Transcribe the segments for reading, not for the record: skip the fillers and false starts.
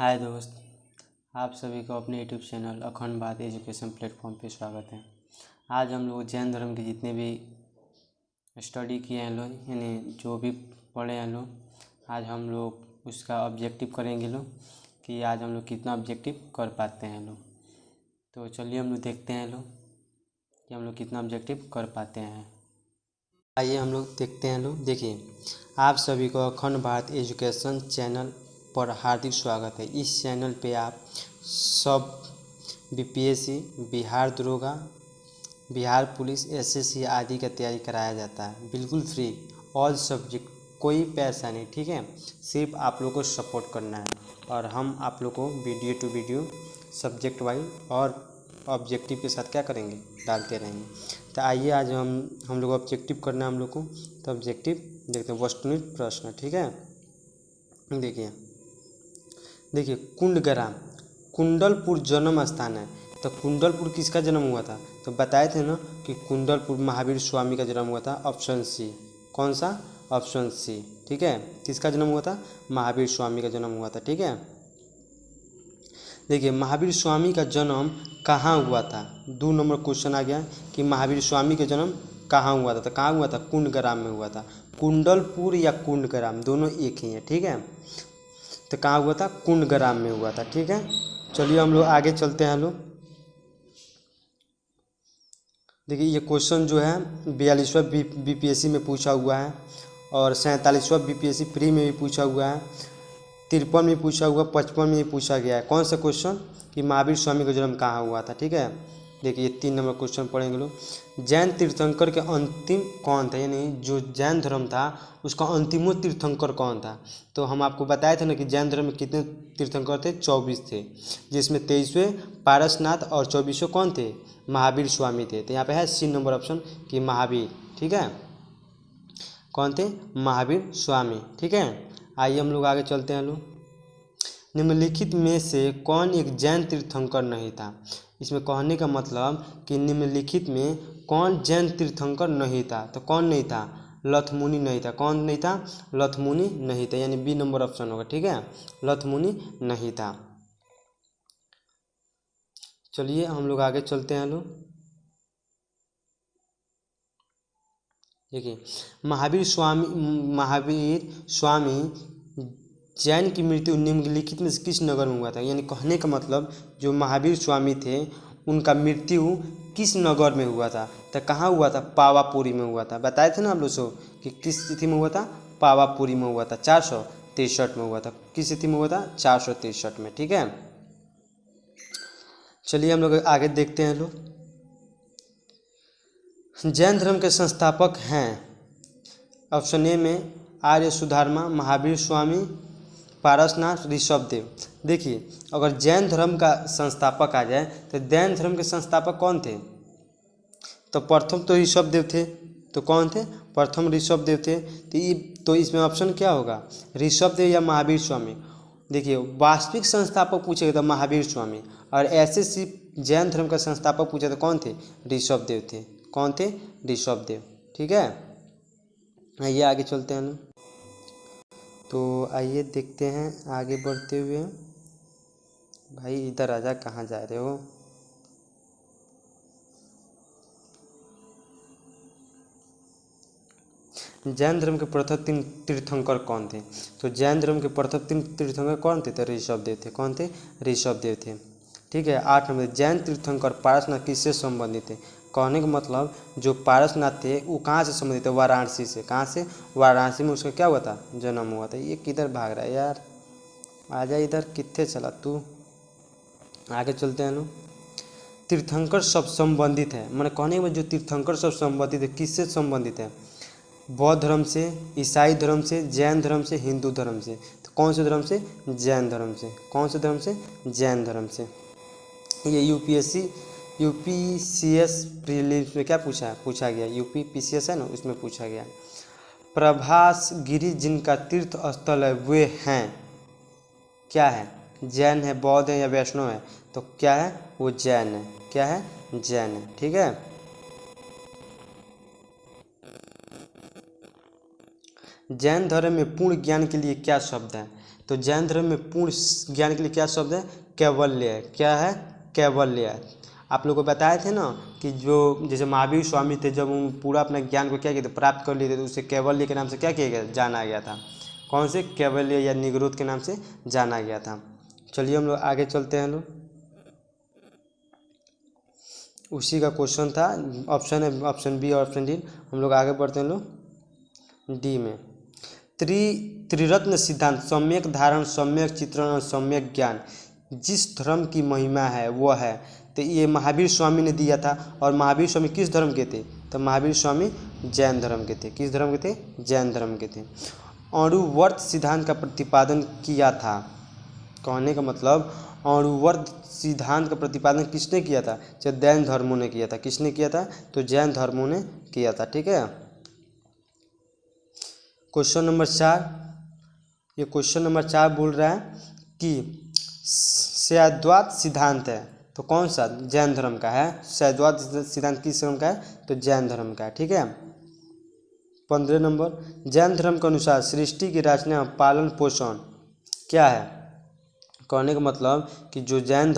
हाय दोस्त, आप सभी को अपने यूट्यूब चैनल अखंड बात एजुकेशन प्लेटफॉर्म पे स्वागत है। आज हम लोग जैन धर्म के जितने भी स्टडी किए हैं लोग, यानी जो भी पढ़े हैं लोग, आज हम लोग उसका ऑब्जेक्टिव करेंगे लोग कि आज हम लोग कितना ऑब्जेक्टिव कर पाते हैं लोग। तो चलिए हम लोग देखते हैं लोग कि हम लोग कितना ऑब्जेक्टिव कर पाते हैं। आइए हम लोग देखते हैं लोग। देखिए, आप सभी को अखंड भारत एजुकेशन चैनल पर हार्दिक स्वागत है। इस चैनल पे आप सब बीपीएससी, बिहार दरोगा, बिहार पुलिस, एसएससी आदि का तैयारी कराया जाता है, बिल्कुल फ्री, ऑल सब्जेक्ट, कोई पैसा नहीं, ठीक है। सिर्फ आप लोग को सपोर्ट करना है और हम आप लोग को video to video subject wise और ऑब्जेक्टिव के साथ क्या करेंगे, डालते रहेंगे। तो आइए आज हम लोग ऑब्जेक्टिव करना है हम लोग को। तो ऑब्जेक्टिव देखते हैं, वस्तुनिष्ठ प्रश्न, ठीक है। देखिए कुंडग्राम कुंडलपुर जन्म स्थान है। तो कुंडलपुर किसका जन्म हुआ था? तो बताए थे ना कि कुंडलपुर महावीर स्वामी का जन्म हुआ था। ऑप्शन सी, कौन सा? ऑप्शन सी, ठीक है। किसका जन्म हुआ था? महावीर स्वामी का जन्म हुआ था, ठीक है। देखिए महावीर स्वामी का जन्म कहाँ हुआ था? 2 नंबर क्वेश्चन आ गया कि महावीर स्वामी का जन्म कहाँ हुआ था। तो कहाँ हुआ था? कुंडग्राम में हुआ था। कुंडलपुर या कुंडग्राम दोनों एक ही है, ठीक है। तो कहाँ हुआ था? कुंडग्राम में हुआ था, ठीक है। चलिए हम लोग आगे चलते हैं लोग। देखिए ये क्वेश्चन जो है 42वां बीपीएससी में पूछा हुआ है और 47वां बीपीएससी प्री में भी पूछा हुआ है, 53 में पूछा हुआ, 55 में भी पूछा गया है। कौन सा क्वेश्चन? कि महावीर स्वामी का जन्म कहाँ हुआ था, ठीक है। देखिए ये 3 नंबर क्वेश्चन पढ़ेंगे लोग। जैन तीर्थंकर के अंतिम कौन था, यानी जो जैन धर्म था उसका अंतिम तीर्थंकर कौन था? तो हम आपको बताए थे ना कि जैन धर्म में कितने तीर्थंकर थे? 24 थे, जिसमें 23वें पारसनाथ और 24वें कौन थे? महावीर स्वामी थे। तो यहाँ पे है सी नंबर ऑप्शन कि महावीर, ठीक है। कौन थे? महावीर स्वामी, ठीक है। आइए हम लोग आगे चलते हैं लोग। निम्नलिखित में से कौन एक जैन तीर्थंकर नहीं था? इसमें कहने का मतलब कि निम्नलिखित में कौन जैन तीर्थंकर नहीं था। तो कौन नहीं था? लथमुनि नहीं था। कौन नहीं था? लथमुनि नहीं था, यानी बी नंबर ऑप्शन होगा, ठीक है। लथमुनि नहीं था। चलिए हम लोग आगे चलते हैं लोग। देखिए महावीर स्वामी जैन की मृत्यु निम्नलिखित में से किस नगर में हुआ था? यानी कहने का मतलब जो महावीर स्वामी थे उनका मृत्यु किस नगर में हुआ था? तो कहाँ हुआ था? पावापुरी में हुआ था। बताए थे ना आप लोग सो कि किस तिथि में हुआ था? पावापुरी में हुआ था, 463 में हुआ था। किस तिथि में हुआ था? 463 में, ठीक है। चलिए हम लोग आगे देखते हैं लोग। जैन धर्म के संस्थापक हैं। ऑप्शन ए में आर्य सुधारमा, महावीर स्वामी, पारसनाथ, ऋषभदेव। देखिए अगर जैन धर्म का संस्थापक आ जाए तो जैन धर्म के संस्थापक कौन थे? तो प्रथम तो ऋषभदेव थे। तो कौन थे? प्रथम ऋषभदेव थे। तो इसमें ऑप्शन क्या होगा? ऋषभदेव या महावीर स्वामी। देखिए वास्तविक संस्थापक पूछेगा तो महावीर स्वामी, और ऐसे सिर्फ जैन धर्म का संस्थापक पूछे तो कौन थे? ऋषभदेव थे। कौन थे? ऋषभदेव, ठीक है। आइए आगे चलते हैं लोग। तो आइए देखते हैं आगे बढ़ते हुए। भाई इधर आजा, कहाँ जा रहे हो? जैन धर्म के प्रथम 3 तीर्थंकर कौन थे? तो जैन धर्म के प्रथम 3 तीर्थंकर कौन थे? तो ऋषभदेव थे। कौन थे? ऋषभदेव थे, ठीक है। 8 नंबर, जैन तीर्थंकर पारसनाथ किससे संबंधित थे? कहने का मतलब जो पारसनाथ थे वो कहाँ से संबंधित थे? वाराणसी से। कहाँ से? वाराणसी में उसका क्या हुआ था? जन्म हुआ था। ये किधर भाग रहा है यार? आजा इधर, कितने चला तू? आगे चलते हैं लोग। तीर्थंकर सब संबंधित है, मैंने कहने में जो तीर्थंकर सब संबंधित है किससे संबंधित है? बौद्ध धर्म से, ईसाई धर्म से, जैन धर्म से, हिंदू धर्म से। तो कौन से धर्म से? जैन धर्म से। कौन से धर्म से? जैन धर्म से। ये यूपीसीएस प्रीलिम्स में क्या पूछा गया? यूपीपीसीएस है ना, उसमें पूछा गया। प्रभास गिरी जिनका तीर्थ स्थल है वे हैं, क्या है? जैन है, बौद्ध है या वैष्णव है? तो क्या है? वो जैन है। क्या है? जैन है, ठीक है। जैन धर्म में पूर्ण ज्ञान के लिए क्या शब्द है? तो जैन धर्म में पूर्ण ज्ञान के लिए क्या शब्द है? कैवल्य है। क्या है? कैवल्य है। आप लोगों को बताए थे ना कि जो जैसे महावीर स्वामी थे, जब वो पूरा अपना ज्ञान को क्या किए थे? प्राप्त कर लिए थे, तो उसे कैवल्य के नाम से क्या किया गया? जाना गया था। कौन से? कैवल्य या निगरोध के नाम से जाना गया था। चलिए हम लोग आगे चलते हैं। लोग उसी का क्वेश्चन था, ऑप्शन है ऑप्शन बी और ऑप्शन डी। हम लोग आगे बढ़ते हैं। लोग डी में त्रिरत्न सिद्धांत, सम्यक धारण, सम्यक चित्रण और सम्यक ज्ञान जिस धर्म की महिमा है वो है। तो ये महावीर स्वामी ने दिया था। और महावीर स्वामी किस धर्म के थे? तो महावीर स्वामी जैन धर्म के थे। किस धर्म के थे? जैन धर्म के थे। अणुवर्त सिद्धांत का प्रतिपादन किया था। कहने का मतलब अणुवर्त सिद्धांत का प्रतिपादन किसने किया था? जैन धर्मों ने किया था। किसने किया था? तो जैन धर्मों ने किया था। ठीक है। क्वेश्चन नंबर 4, ये क्वेश्चन नंबर 4 बोल रहा है कि शैद्वात सिद्धांत है, तो कौन सा? जैन धर्म का है। शैद्वात सिद्धांत किस धर्म का है? तो जैन धर्म का है। ठीक है। 15 नंबर, जैन धर्म के अनुसार सृष्टि की रचना, पालन पोषण क्या है? कहने का मतलब कि जो जैन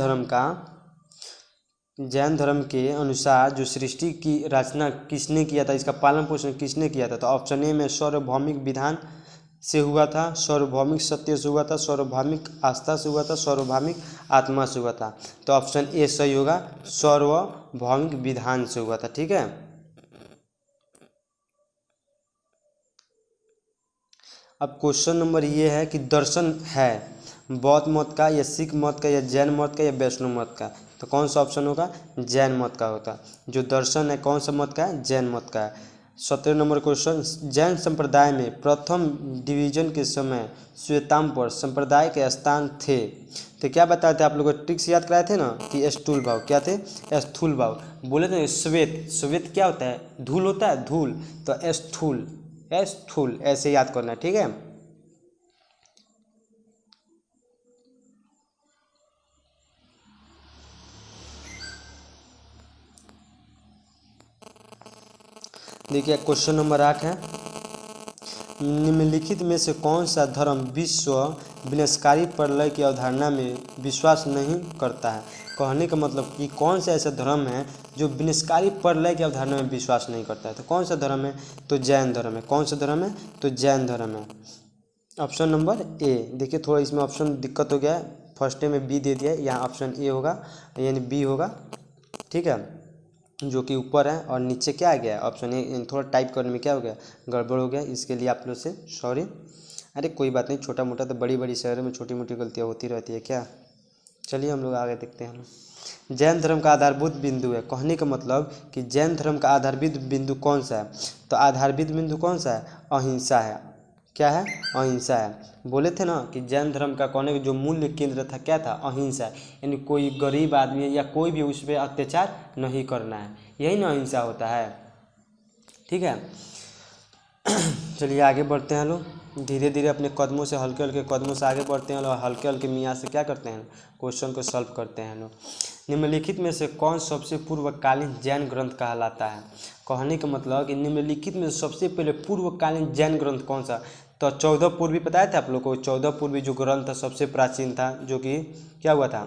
धर्म के अनुसार जो सृष्टि की रचना किसने किया था, इसका पालन पोषण किसने किया था? तो ऑप्शन ए में सार्वभौमिक विधान से हुआ था, सार्वभौमिक सत्य से हुआ था, सार्वभौमिक आस्था से हुआ था, सार्वभौमिक आत्मा से हुआ था। तो ऑप्शन ए सही होगा, सार्वभौमिक विधान से हुआ था। ठीक है। अब क्वेश्चन नंबर ये है कि दर्शन है बौद्ध मत का या सिख मत का या जैन मत का या वैष्णव मत का? तो कौन सा ऑप्शन होगा? जैन मत का होता। जो दर्शन है कौन सा मत का है? जैन मत का है। 17 नंबर क्वेश्चन, जैन संप्रदाय में प्रथम डिवीजन के समय श्वेतांबर संप्रदाय के स्थान थे। तो क्या बताए थे? आप लोगों को ट्रिक्स याद कराए थे ना कि स्थूल भाव क्या थे? स्थूल भाव बोले थे। श्वेत, श्वेत क्या होता है? धूल होता है, धूल। तो स्थूल, स्थूल ऐसे याद करना है। ठीक है। देखिए क्वेश्चन नंबर 8 है, निम्नलिखित में से कौन सा धर्म विश्व विनाशकारी प्रलय की अवधारणा में विश्वास नहीं करता है? कहने का मतलब कि कौन सा ऐसा धर्म है जो विनाशकारी प्रलय की अवधारणा में विश्वास नहीं करता है? तो कौन सा धर्म है? तो जैन धर्म है। कौन सा धर्म है? तो जैन धर्म है। Option number A. देखिए थोड़ा इसमें ऑप्शन दिक्कत हो गया है, फर्स्ट में बी दे दिया है, यहाँ ऑप्शन ए होगा यानी बी होगा। ठीक है। जो कि ऊपर है और नीचे क्या आ गया? Option A. थोड़ा टाइप करने में क्या हो गया? गड़बड़ हो गया। इसके लिए आप लोग से सॉरी। अरे कोई बात नहीं, छोटा मोटा तो बड़ी बड़ी शहरों में छोटी मोटी गलतियाँ होती रहती है क्या। चलिए हम लोग आगे देखते हैं। जैन धर्म का आधारभूत बिंदु है। कहने का मतलब कि जैन धर्म का आधारभूत बिंदु कौन सा है? तो आधारभूत बिंदु कौन सा है? अहिंसा है। क्या है? अहिंसा है। बोले थे ना कि जैन धर्म का कहने का जो मूल्य केंद्र था क्या था? अहिंसा। यानी कोई गरीब आदमी या कोई भी उस पर अत्याचार नहीं करना है, यही ना अहिंसा होता है। ठीक है। चलिए आगे बढ़ते हैं। लोग धीरे धीरे अपने कदमों से, हल्के हल्के कदमों से आगे बढ़ते हैं और हल्के हल्के मियाँ से क्या करते हैं? क्वेश्चन को सॉल्व करते हैं। लोग निम्नलिखित में से कौन सबसे पूर्वकालीन जैन ग्रंथ कहलाता है? कहने का मतलब कि निम्नलिखित में सबसे पहले पूर्वकालीन जैन ग्रंथ कौन सा? तो 14 पूर्वी बताया था आप लोग को। 14 पूर्वी जो ग्रंथ था सबसे प्राचीन था, जो कि क्या हुआ था?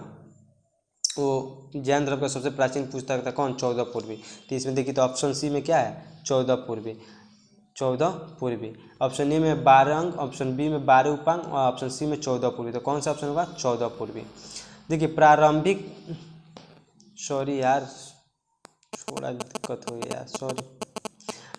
वो जैन धर्म का सबसे प्राचीन पुस्तक था कौन? 14 पूर्वी। तो इसमें देखिए तो ऑप्शन सी में क्या है? 14 पूर्वी। 14 पूर्वी। ऑप्शन ए में 12 अंक, ऑप्शन बी में 12 उपांग और ऑप्शन सी में 14 पूर्वी। तो कौन सा ऑप्शन होगा? 14 पूर्वी। देखिए प्रारंभिक, सॉरी यार थोड़ा दिक्कत हो गया यार, सॉरी।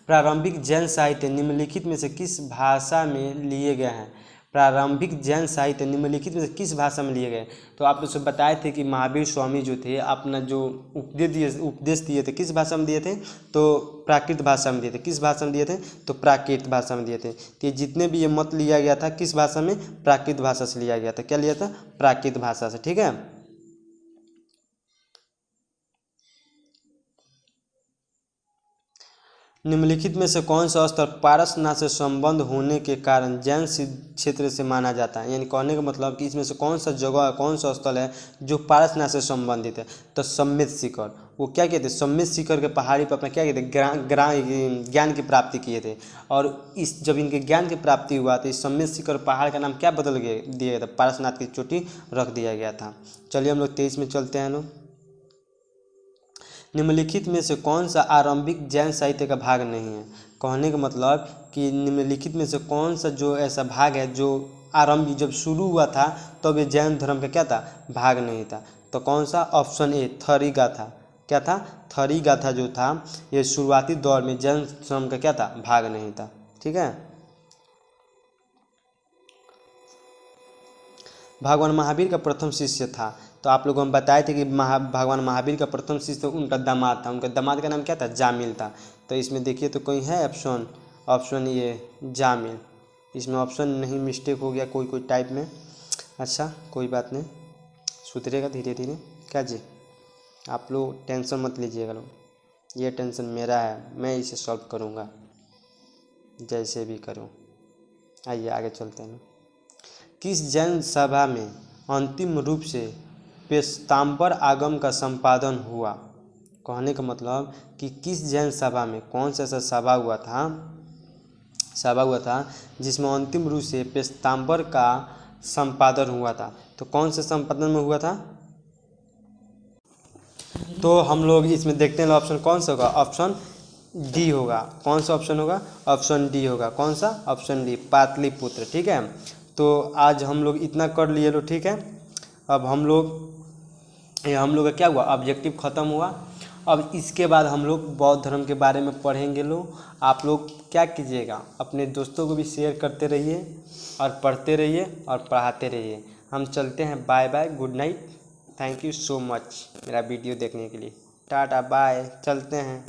प्रारंभिक जैन साहित्य निम्नलिखित में से किस भाषा में लिए गए हैं? प्रारंभिक जैन साहित्य निम्नलिखित में से किस भाषा में लिए गए? तो आप लोग से बताए थे कि महावीर स्वामी जो थे अपना जो उपदेश दिए थे किस भाषा में दिए थे? तो प्राकृत भाषा में दिए थे। किस भाषा में दिए थे? तो प्राकृत भाषा में दिए थे। तो ये जितने भी ये मत लिया गया था किस भाषा में? प्राकृत भाषा से लिया गया था। क्या लिया था? प्राकृत भाषा से। ठीक है। निम्नलिखित में से कौन सा स्थल पारसनाथ से संबंध होने के कारण जैन क्षेत्र से माना जाता है। यानी कहने का मतलब कि इसमें से कौन सा जगह है, कौन सा स्थल है जो पारसनाथ से संबंधित है। तो सम्मित शिखर, वो क्या कहते हैं, सम्मित शिखर के पहाड़ी पर अपना क्या कहते हैं, ज्ञान की प्राप्ति किए थे। और इस जब इनके ज्ञान की प्राप्ति हुआ तो इस सम्मित शिखर पहाड़ का नाम क्या बदल दिया गया था, पारसनाथ की चोटी रख दिया गया था। चलिए हम लोग 23 में चलते हैं। लोग निम्नलिखित में से कौन सा आरंभिक जैन साहित्य का भाग नहीं है। कहने का मतलब कि निम्नलिखित में से कौन सा जो ऐसा भाग है जो आरंभ जब शुरू हुआ था तब ये जैन धर्म का क्या था, भाग नहीं था। तो कौन सा, ऑप्शन ए थरी गाथा। क्या था, थरी गाथा जो था ये शुरुआती दौर में जैन धर्म का क्या था, भाग नहीं था। ठीक है। भगवान महावीर का प्रथम शिष्य था। तो आप लोगों को हम बताए थे कि भगवान महावीर का प्रथम शिष्य उनका दामाद था। उनका दामाद का नाम क्या था, जामिल था। तो इसमें देखिए तो कोई है ऑप्शन ये जामिल। इसमें ऑप्शन नहीं, मिस्टेक हो गया कोई टाइप में। अच्छा कोई बात नहीं, सुधरेगा धीरे धीरे। क्या जी, आप लोग टेंशन मत लीजिएगा लोग, ये टेंशन मेरा है, मैं इसे सॉल्व करूँगा जैसे भी करूँ। आइए आगे चलते हैं। किस जैन सभा में अंतिम रूप से पेश्ताम्बर आगम का संपादन हुआ। कहने का मतलब कि किस जैन सभा में, कौन सा ऐसा सभा हुआ था जिसमें अंतिम रूप से पेश्ताम्बर का संपादन हुआ था। तो कौन से संपादन में हुआ था, तो हम लोग इसमें देखते हैं ऑप्शन कौन सा होगा, ऑप्शन डी होगा। कौन सा ऑप्शन होगा, ऑप्शन डी होगा। कौन सा, ऑप्शन डी, पाटलिपुत्र। ठीक है। तो आज हम लोग इतना कर लिए लो। ठीक है। अब हम लोग का क्या हुआ, ऑब्जेक्टिव ख़त्म हुआ। अब इसके बाद हम लोग बौद्ध धर्म के बारे में पढ़ेंगे। आप लोग क्या कीजिएगा, अपने दोस्तों को भी शेयर करते रहिए और पढ़ते रहिए और पढ़ाते रहिए। हम चलते हैं, bye bye, good night, thank you so much मेरा वीडियो देखने के लिए। टाटा बाय, चलते हैं।